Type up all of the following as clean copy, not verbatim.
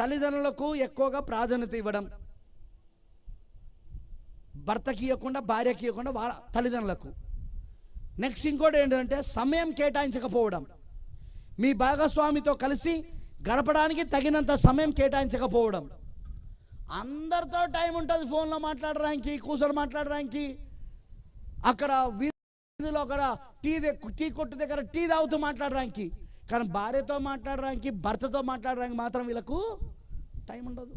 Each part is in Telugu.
తల్లిదండ్రులకు ఎక్కువగా ప్రాధాన్యత ఇవ్వడం, భర్తకి ఇవ్వకుండా భార్యకి ఇవ్వకుండా వాళ్ళ తల్లిదండ్రులకు. నెక్స్ట్ ఇంకోటి ఏంటంటే సమయం కేటాయించకపోవడం. మీ భాగస్వామితో కలిసి గడపడానికి తగినంత సమయం కేటాయించకపోవడం. అందరితో టైం ఉంటుంది ఫోన్లో మాట్లాడడానికి, కూర్చొని మాట్లాడడానికి, అక్కడ వీధిలో అక్కడ టీ కొట్టు దగ్గర టీ తాగుతూ మాట్లాడడానికి. కానీ భార్యతో మాట్లాడడానికి, భర్తతో మాట్లాడడానికి మాత్రం వీళ్ళకు టైం ఉండదు.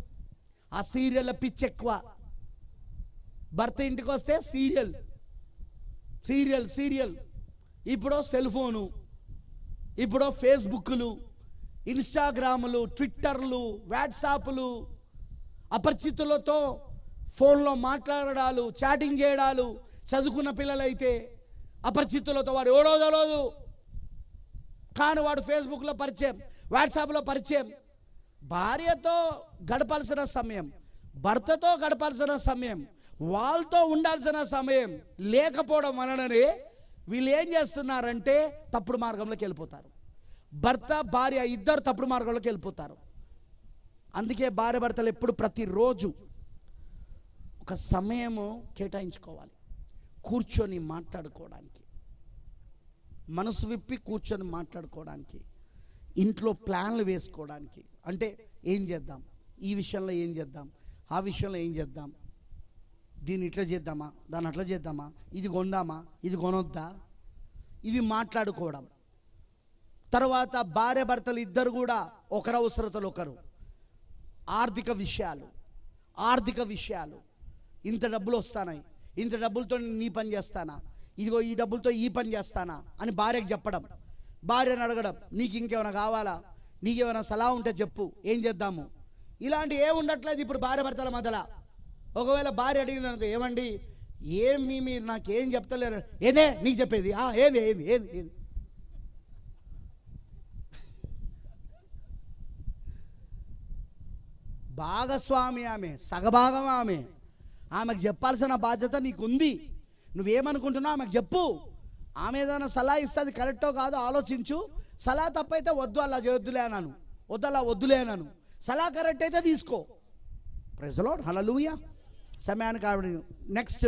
ఆ సీరియల్ పిచ్చి ఎక్కువ. భర్త ఇంటికి వస్తే సీరియల్ సీరియల్ సీరియల్, ఇప్పుడు సెల్ ఫోను, ఇప్పుడు ఫేస్బుక్లు, ఇన్స్టాగ్రాములు, ట్విట్టర్లు, వాట్సాప్లు, అపరిచితులతో ఫోన్లో మాట్లాడడాలు, చాటింగ్ చేయడాలు. చదువుకున్న పిల్లలైతే అపరిచితులతో వాడు ఎవడో తెలియదు కానీ వాడు ఫేస్బుక్లో పరిచయం, వాట్సాప్లో పరిచయం. భార్యతో గడపాల్సిన సమయం, భర్తతో గడపాల్సిన సమయం, వాళ్ళతో ఉండాల్సిన సమయం లేకపోవడం వలననే వీళ్ళు ఏం చేస్తున్నారంటే తప్పుడు మార్గంలోకి వెళ్ళిపోతారు. భర్త భార్య ఇద్దరు తప్పుడు మార్గంలోకి వెళ్ళిపోతారు. అందుకే భార్య భర్తలు ఎప్పుడు ప్రతిరోజు ఒక సమయము కేటాయించుకోవాలి, కూర్చొని మాట్లాడుకోవడానికి, మనసు విప్పి కూర్చొని మాట్లాడుకోవడానికి, ఇంట్లో ప్లాన్లు వేసుకోవడానికి. అంటే ఏం చేద్దాం, ఈ విషయంలో ఏం చేద్దాం, ఆ విషయంలో ఏం చేద్దాం, దీన్ని ఇట్లా చేద్దామా, దాన్ని అట్లా చేద్దామా, ఇది కొందామా, ఇది కొనొద్దా, ఇవి మాట్లాడుకోవడం. తర్వాత భార్య భర్తలు ఇద్దరు కూడా ఒకరి అవసరతలు ఒకరు. ఆర్థిక విషయాలు, ఇంత డబ్బులు వస్తానాయి, ఇంత డబ్బులతో నీ పని చేస్తానా, ఇదిగో ఈ డబ్బులతో ఈ పని చేస్తానా అని భార్యకు చెప్పడం. భార్యను అడగడం, నీకు ఇంకేమైనా కావాలా, నీకేమైనా సలహా ఉంటే చెప్పు, ఏం చేద్దాము. ఇలాంటి ఏం ఉండట్లేదు ఇప్పుడు భార్య భర్తల మధ్యలో. ఒకవేళ భార్య అడిగింది అనుకో, ఏమండి ఏమి మీరు నాకేం చెప్తలేరు, ఏదే నీకు చెప్పేది, ఏది ఏది ఏది ఏది భాగస్వామి ఆమె, సగభాగం ఆమె, ఆమెకు చెప్పాల్సిన బాధ్యత నీకుంది. నువ్వేమనుకుంటున్నావు ఆమెకు చెప్పు. ఆమె ఏదైనా సలహా ఇస్తుంది, కరెక్టో కాదో ఆలోచించు. సలహా తప్పైతే వద్దు, అలా చేయొద్దులే అన్నాను, వద్దు అలా వద్దులే అన్నాను. సలహా కరెక్ట్ అయితే తీసుకో. ప్రైజ్ ది లార్డ్, హల్లెలూయా. సమయానికి నెక్స్ట్